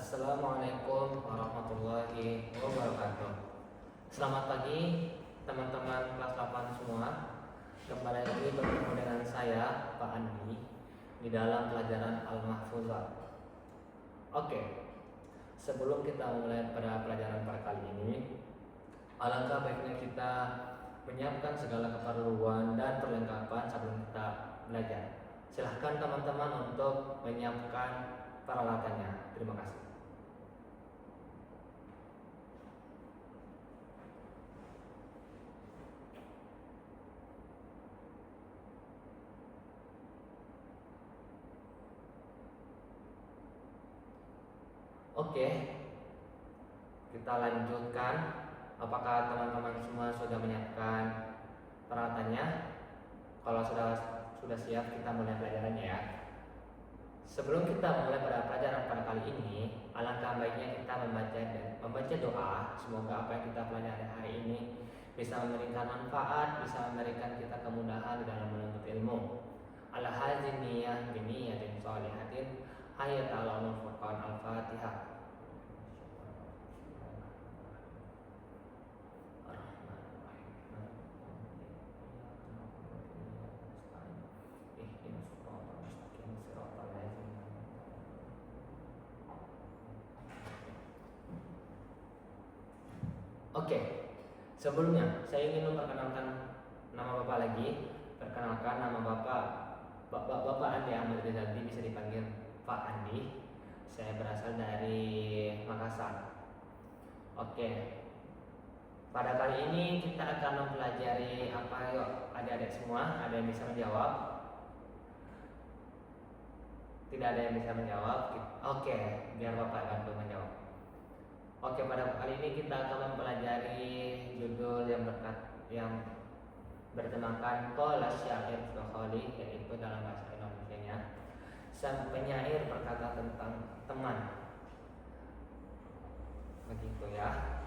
Assalamualaikum warahmatullahi wabarakatuh. Selamat pagi teman-teman kelas 8 semua. Kembali lagi bertemu dengan saya Pak Andi di dalam pelajaran Al-Mahfuzat. Oke, sebelum kita mulai pada pelajaran pada kali ini, alangkah baiknya kita menyiapkan segala keperluan dan perlengkapan sebelum kita belajar. Silahkan teman-teman untuk menyiapkan peralatannya. Terima kasih. Oke, kita lanjutkan. Apakah teman-teman semua sudah menyiapkan peralatannya? Kalau sudah siap, kita mulai pelajarannya ya. Sebelum kita mulai pada pelajaran pada kali ini, alangkah baiknya kita membaca doa. Semoga apa yang kita pelajari hari ini bisa memberikan manfaat, bisa memberikan kita kemudahan dalam menuntut ilmu. Al-hazin niyah biniyatin sholihatin hayatallahu furqan al-fatihah. Oke, sebelumnya saya ingin memperkenalkan nama Bapak lagi. Perkenalkan, nama Bapak Andi Ahmad Rizaldi, bisa dipanggil Pak Andi. Saya berasal dari Makassar. Oke, pada kali ini kita akan mempelajari apa? Yuk, adik-adik semua, ada yang bisa menjawab? Tidak ada yang bisa menjawab. Oke, biar Bapak bantu menjawab. Oke, pada kali ini kita akan mempelajari judul yang bertemakan Qala syair Bukhari, yaitu dalam bahasa Indonesianya sang penyair berkata tentang teman. Begitu ya.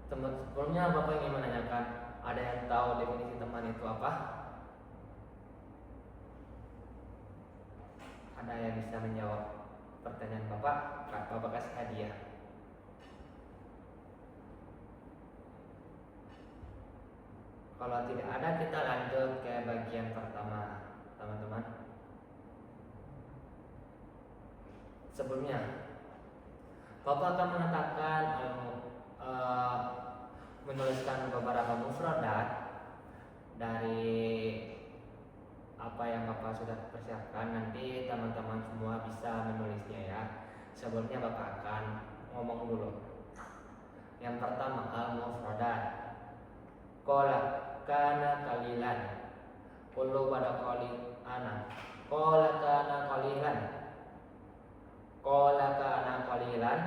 Sebelumnya Bapak ingin menanyakan, ada yang tahu definisi teman itu apa? Ada yang bisa menjawab pertanyaan Bapak? Bapak kasih hadiah. Kalau tidak ada, kita lanjut ke bagian pertama, teman-teman. Sebelumnya, Bapak akan mengatakan menuliskan beberapa mufradat dari apa yang Bapak sudah persiapkan. Nanti teman-teman semua bisa menulisnya ya. Sebelumnya Bapak akan ngomong dulu. Yang pertama, al-mufradat. Qala kana qalilan. Kullu pada qali ana. Qala kana qalilan. Qala kana qalilan.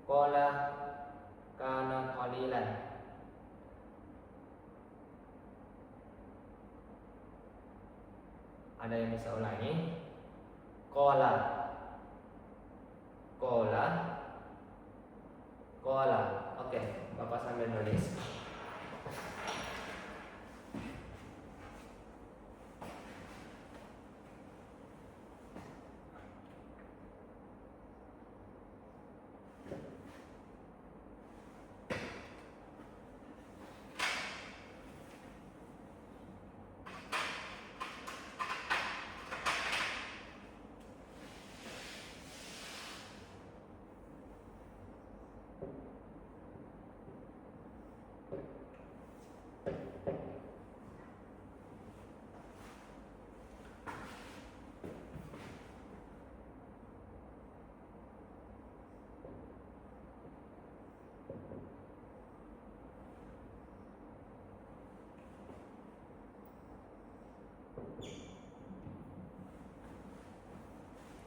Qala kana qalilan. Ada yang bisa ulangi? Qala. Qala. Qala. Oke, Bapak sambil nulis.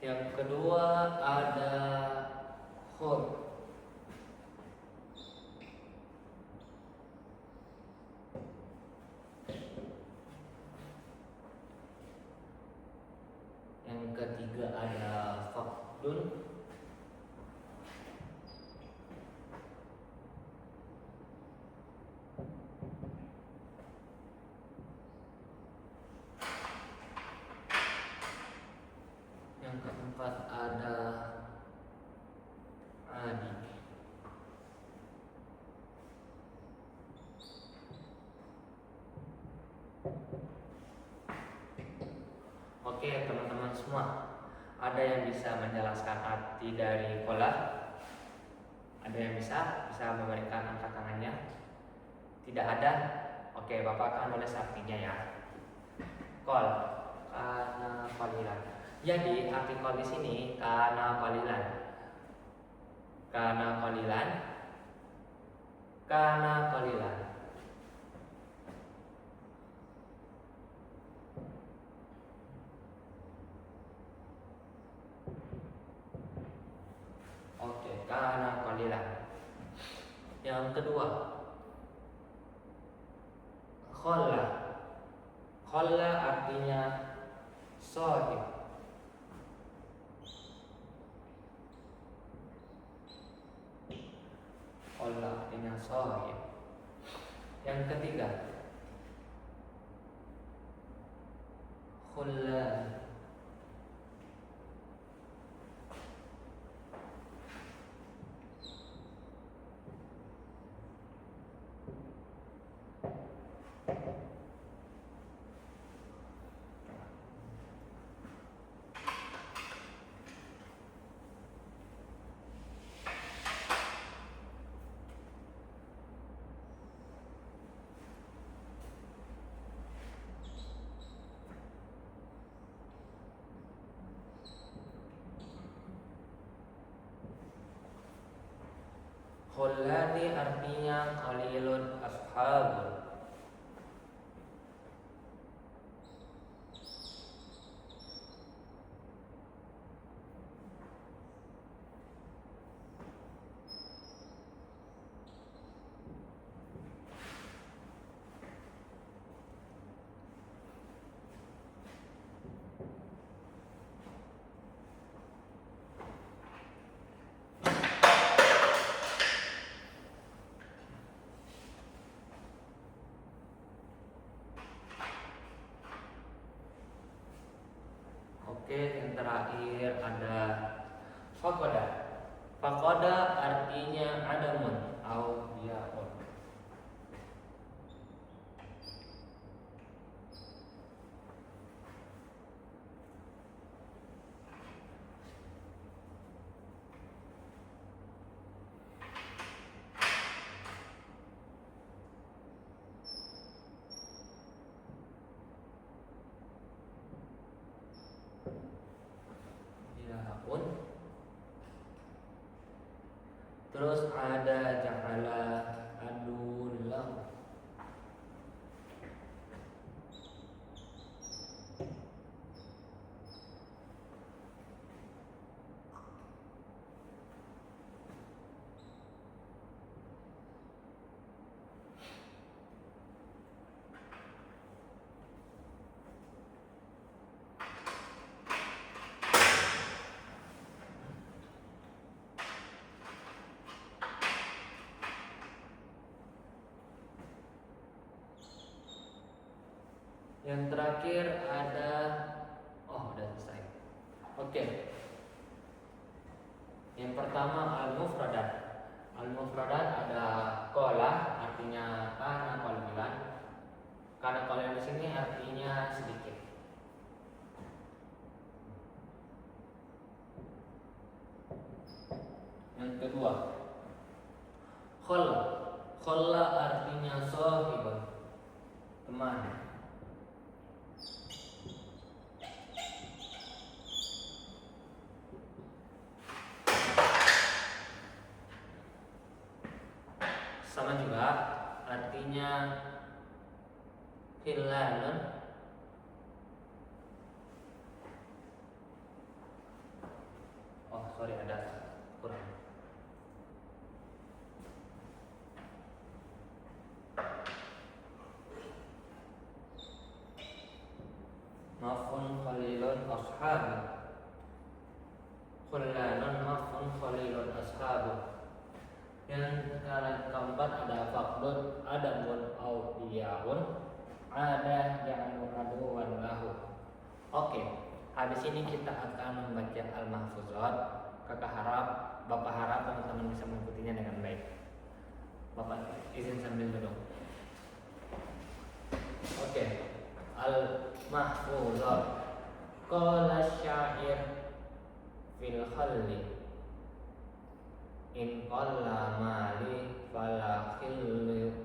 Yang kedua ada khur. Yang ketiga ada faqdun. Oke, teman-teman semua, ada yang bisa menjelaskan arti dari kola? Ada yang bisa memberikan angkat tangannya? Tidak ada? Oke, Bapak akan nulis artinya ya. Kol, kana qalilan. Jadi arti kol di sini kana qalilan. Kana qalilan. Kana qalilan. Oke, kana qalilan. Yang kedua, kholla. Kholla artinya sohib. Kholla artinya sohib. Yang ketiga, khullan. Khullani artinya qalilun ashabun. Oke, yang terakhir ada fakoda. Fakoda artinya adamun au yaun. Yaun. Terus ada ja'ala adullah. Yang terakhir ada udah selesai. Oke. Yang pertama al-mufradat. Al-mufradat ada qala artinya kana qalilan. Kana qalilan di sini artinya sedikit. Yang kedua, khalla. Khalla artinya sahibah, teman. Sama juga artinya hillalun. Sorry, ada kurang. Mafun qalilun ashabu. Khullanun mafun qalilun ashabu. Yang keempat ada faqdun adamun au iyaun ada ya'nu aduwan lahu. Oke, habis ini kita akan membaca al-mahfuzat. Bapak harap teman-teman bisa mengikutinya dengan baik. Bapak izin sambil duduk. Oke. al-mahfuzah. Qala syair fil khalli in qalla mali fala khillu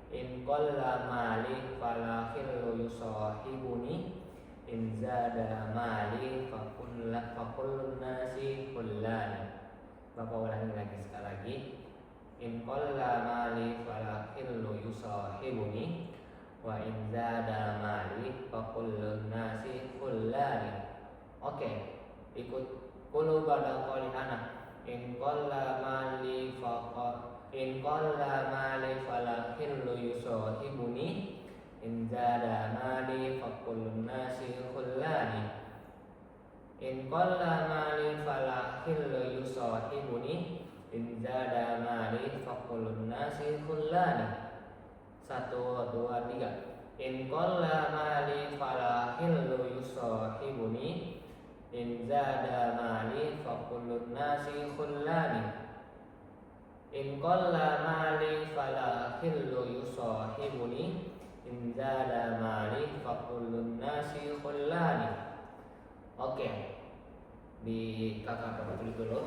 in qalla mali fala khillu yusahibuni in zada mali fakullun nasi kullani. Bapak ulangi lagi sekali lagi. In qalla mali fala khillu yusahibuni wa in zada mali fakullun nasi kullani. Oke, ikut kulu pada qoli anak. In qalla mali fala khillu yusahibuni in zada mali fakullun nasi kullani. In qalla mali fala khillu yusahibuni in zada mali fakullun nasi kullani. 1, 2, 3. In qalla mali fala khillu yusahibuni in zada mali fakullun nasi kullani. In qalla mali fala khillu yusahibuni in zada mali fakullun nasi kullani. Oke, di kakak tulis dulu.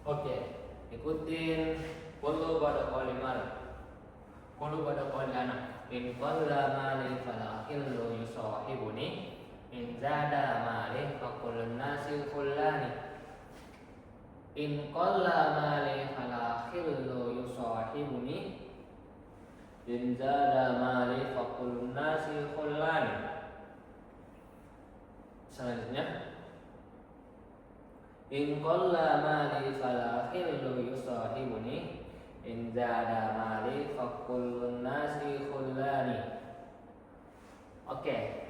Oke, ikutin kullu pada kalimat. Kullu pada anak. In qalla mali fala khillu yusahibuni in zada mali fakullun nasi kullani. In qalla mali fala khillu yusahibuni in zada mali fakullun nasi kullani. Selanjutnya, in qalla mali fala khillu yusahibuni, in zada mali fa kullun nasi khullani. Oke.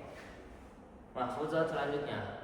Mahfuzat selanjutnya.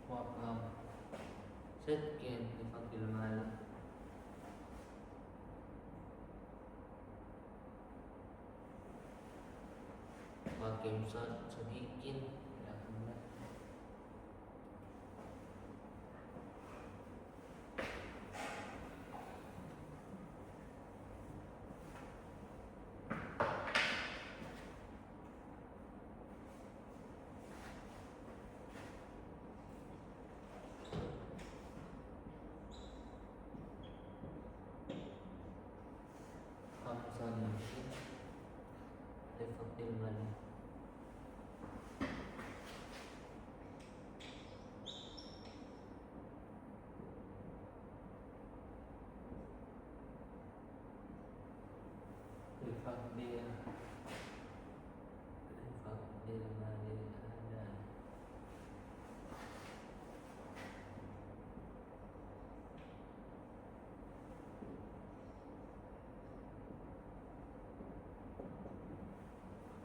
Wakam sedkin difakil mal wakim sedikit difakil mal difakil mal ada.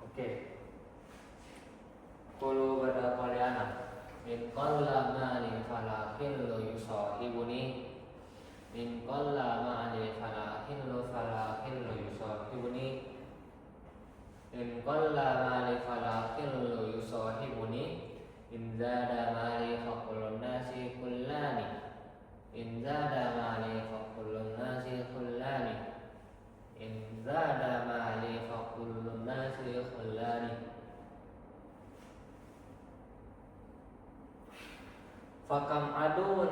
Oke. Qulu pada qaliana in qalla mali fala khillu yusahibuni, in qalla mali fala khillu yusahibuni, in qalla mali fala khillu yusahibuni, in zada mali fa kullun nasi khullani, in zada mali fa kullun nasi khullani, in zada mali fa kullun nasi khullani. Fakam adun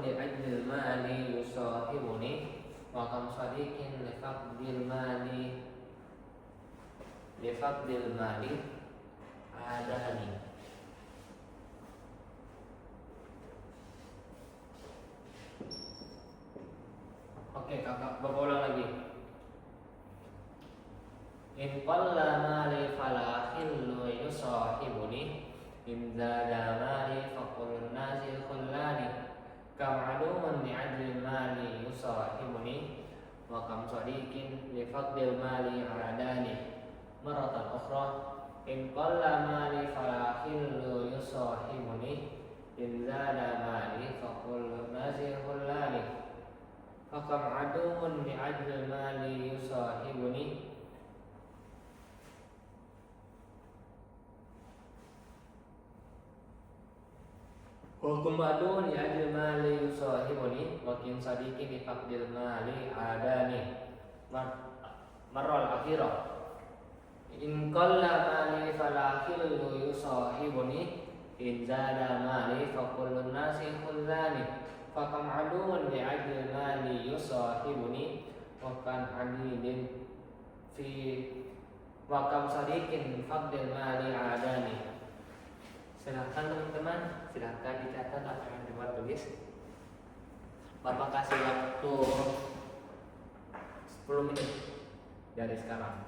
li ajlil mali yusahibuni, wa kam sadiqin li faqdil mali adani. Oke, kakak berulang lagi. In qalla mali fala khillu yusahibuni, in zada mali fa kullun nasi khullani, kam aduman li ajli mali yusahibuni, wa kam sadiqin li faqdil mali adani. Maratan ukhra, in qalla mali fala khillu yusahibuni, in zada Hukum ba'dun ya'dil mali yusahibuni wa kin sadiqin bi faqdil mali adani marral akhirah in qalla mali fala khillu yusahibuni in zada mali fa kullun nasi khullani fa kam aduun li'adil mali yusahibuni wa kan adilin fi wa kam sadiqin faqdil mali adani. Silahkan teman-teman, silahkan dicatat apa yang dibuat tulis. Bapak kasih waktu 10 menit dari sekarang.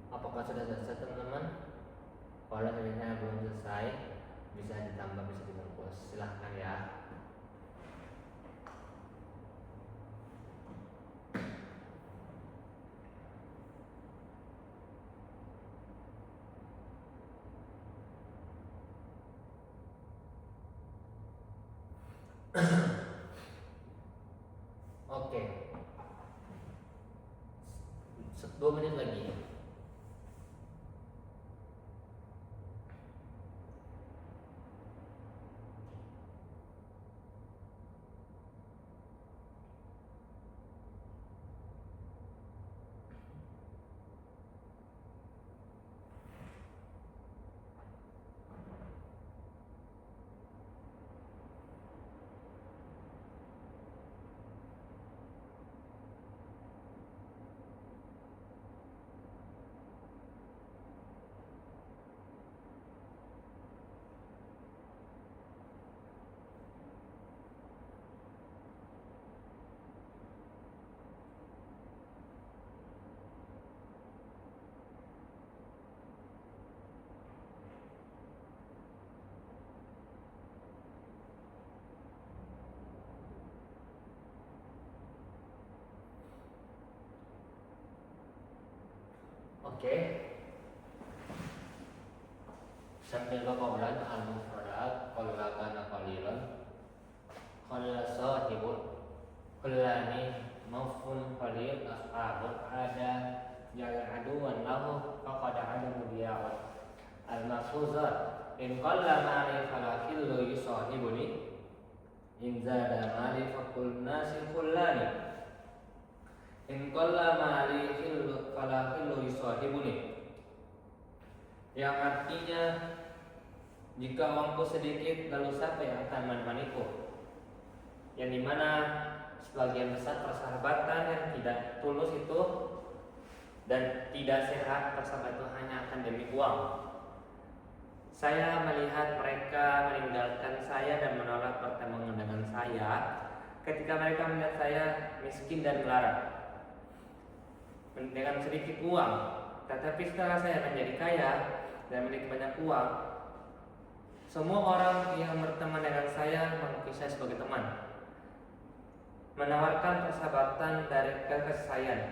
Apakah sudah selesai teman-teman? Kalau tulisannya belum selesai, bisa ditambah, bisa dibungkus. Silahkan ya. Oke. 2 menit lagi. Oke. Sambil qawlan al-mufradat qalla kana qalilan qalla sahibun qallani mafun qalil ashabun ada jalan aduan lahu faqad ada mudiya'un al-mafuzat in qalla mali falakillu yusahibuni in zada mali faqul nasi kullani in qalla mali fala khillu yusahibuni, yang artinya jika uangku sedikit lalu siapa yang akan menemaniku, yang dimana sebagian besar persahabatan yang tidak tulus itu dan tidak sehat persahabatan itu hanya akan demi uang. Saya melihat mereka meninggalkan saya dan menolak pertemuan dengan saya ketika mereka melihat saya miskin dan melarat dengan sedikit uang, tetapi setelah saya menjadi kaya dan memiliki banyak uang, semua orang yang berteman dengan saya menganggap saya sebagai teman, menawarkan persahabatan dari kasih sayang.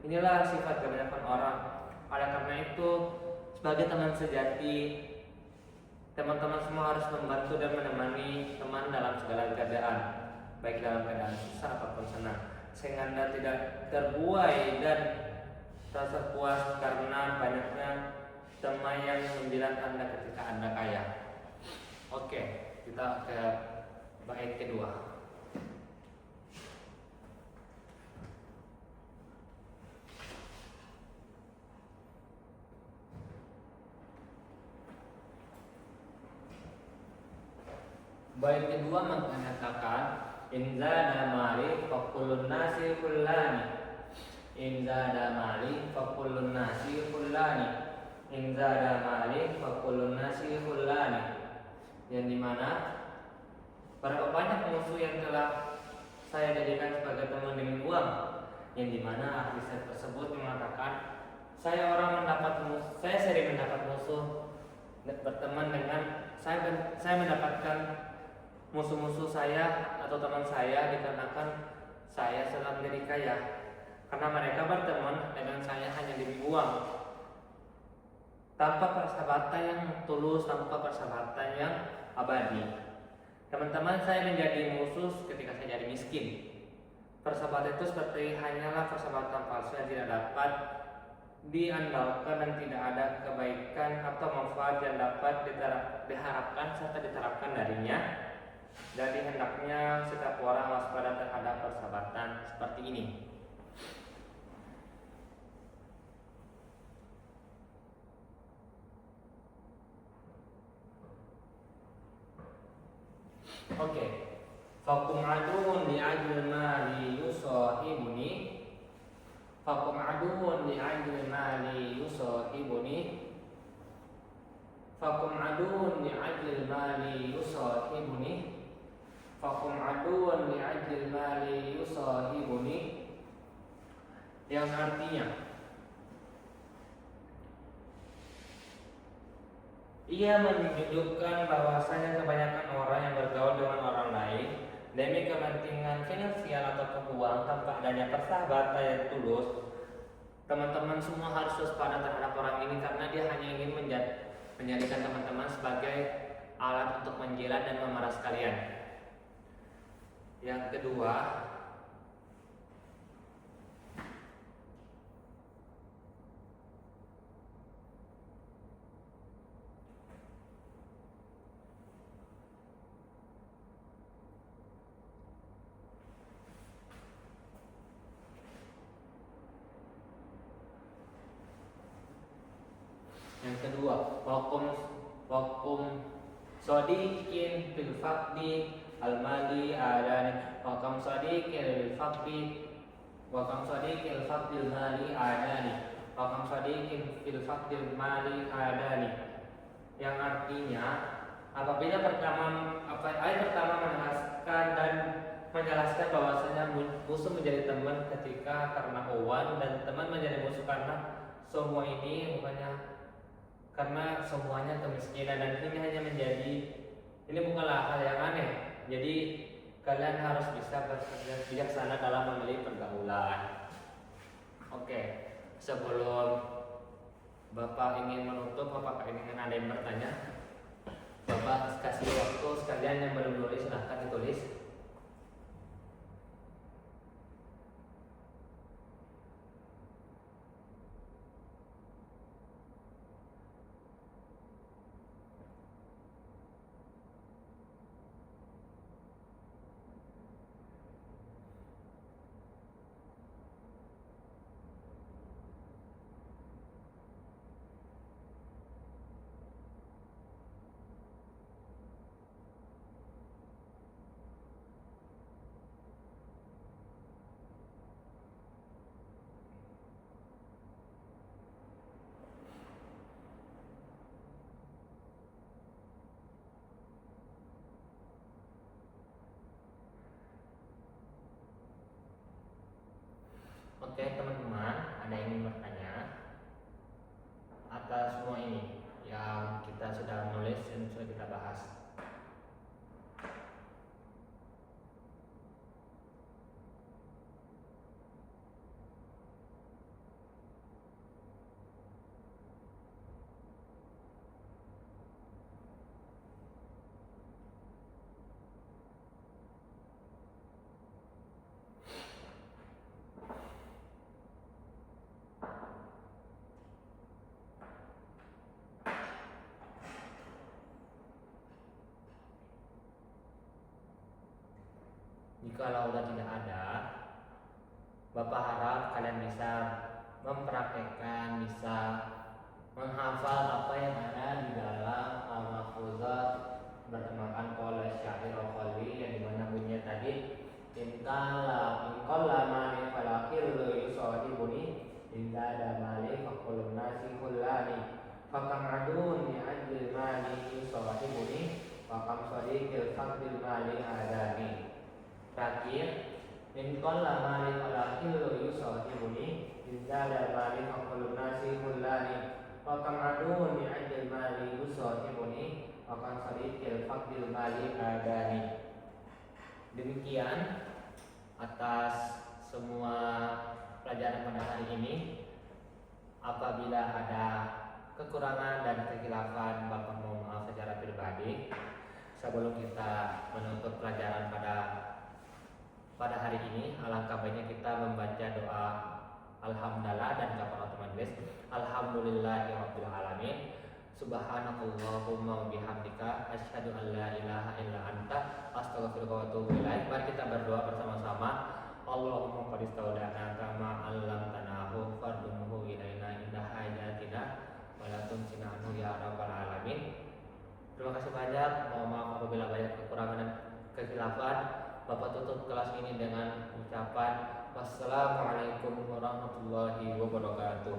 Inilah sifat kebanyakan orang. Oleh karena itu, sebagai teman sejati, teman-teman semua harus membantu dan menemani teman dalam segala keadaan, baik dalam keadaan susah ataupun senang, sehingga Anda tidak terbuai dan rasa puas karena banyaknya teman yang menjilat Anda ketika Anda kaya. Oke, kita ke bait kedua. Bait kedua mengatakan in zada mali fakulun nasi kullani. In zada mali fakulun nasi kullani. In zada mali fakulun nasi kullani. Yang dimana berapa banyak musuh yang telah saya jadikan sebagai teman dengan uang. Yang dimana ahli riset tersebut mengatakan saya sering mendapat musuh berteman dengan saya mendapatkan musuh-musuh saya atau teman saya dikarenakan saya selalu menjadi kaya karena mereka berteman dengan saya hanya demi uang tanpa persahabatan yang tulus, tanpa persahabatan yang abadi. Teman-teman saya menjadi musuh ketika saya jadi miskin. Persahabatan itu seperti hanyalah persahabatan palsu yang tidak dapat diandalkan dan tidak ada kebaikan atau manfaat yang dapat diharapkan serta diterapkan darinya. Jadi hendaknya setiap orang waspada terhadap persahabatan seperti ini. Oke. Fakum aduun li ajli mali yusahibuni. Fakum aduun li ajli mali yusahibuni. Fakum aduun li ajli mali yusahibuni. Fakum aduun li ajli mali yusahibuni. Yang artinya ia menunjukkan bahwasanya kebanyakan orang yang bergaul dengan orang lain demi kepentingan finansial atau uang tanpa adanya persahabatan yang tulus. Teman-teman semua harus waspada terhadap orang ini karena dia hanya ingin menjadikan teman-teman sebagai alat untuk menjilat dan memeras kalian. Yang kedua, wakum sodikin fil faqdi al-mali adani. Wakum sodikin fil faqdi al-mali adani. Wakum sodikin fil faqdi al-mali adani. Yang artinya apabila ayat pertama menjelaskan bahwasanya musuh menjadi teman ketika karena uang dan teman menjadi musuh karena semua ini karena semuanya kemiskinan, dan ini bukanlah hal yang aneh. Jadi kalian harus bisa bijaksana dalam memilih pergaulan. Oke, sebelum Bapak ingin menutup, apakah ingin ada yang bertanya? Bapak kasih waktu sekalian yang belum nulis silahkan ditulis. Oke teman-teman, ada yang ingin bertanya atas semua ini yang kita sudah menulis dan sudah kita bahas? Jikalau sudah tidak ada, Bapak harap kalian bisa mempraktekkan, bisa menghafal apa yang ada di dalam Al-Mahfuzat bertemakan pola syair al-Qalbi yang dimana bunyinya tadi Inkala mali falakil yusahibuni Inda ada mali fakulun nasi kullani Fakam adun ni ajil mali yusahibuni Fakam sadiqil fakdil mali adani. Terakhir Inkala mali falakil yusahibuni Inda ada mali fakulun nasi kullani Fakam adun ni ajil mali yusahibuni Fakam sadiqil fakdil mali adani. Demikian atas semua pelajaran pada hari ini. Apabila ada kekurangan dan kekhilafan, Bapak mohon maaf secara pribadi. Sebelum kita menutup pelajaran pada hari ini, alangkah baiknya kita membaca doa alhamdulillah dan kafaratul majlis. Alhamdulillahirabbil alamin. Subhanakallahumma wa bihamdika asyhadu an la ilaha illa anta astaghfiruka wa atubu ilaik. Mari kita berdoa bersama-sama. Allahumma qad istaudana kama 'allamtanahu fardunhu ilaina inda hajatina wa la tunsina anhu ya rabbal alamin. Terima kasih banyak. Mohon maaf apabila banyak kekurangan dan kekhilafan. Bapak tutup kelas ini dengan ucapan wassalamualaikum warahmatullahi wabarakatuh.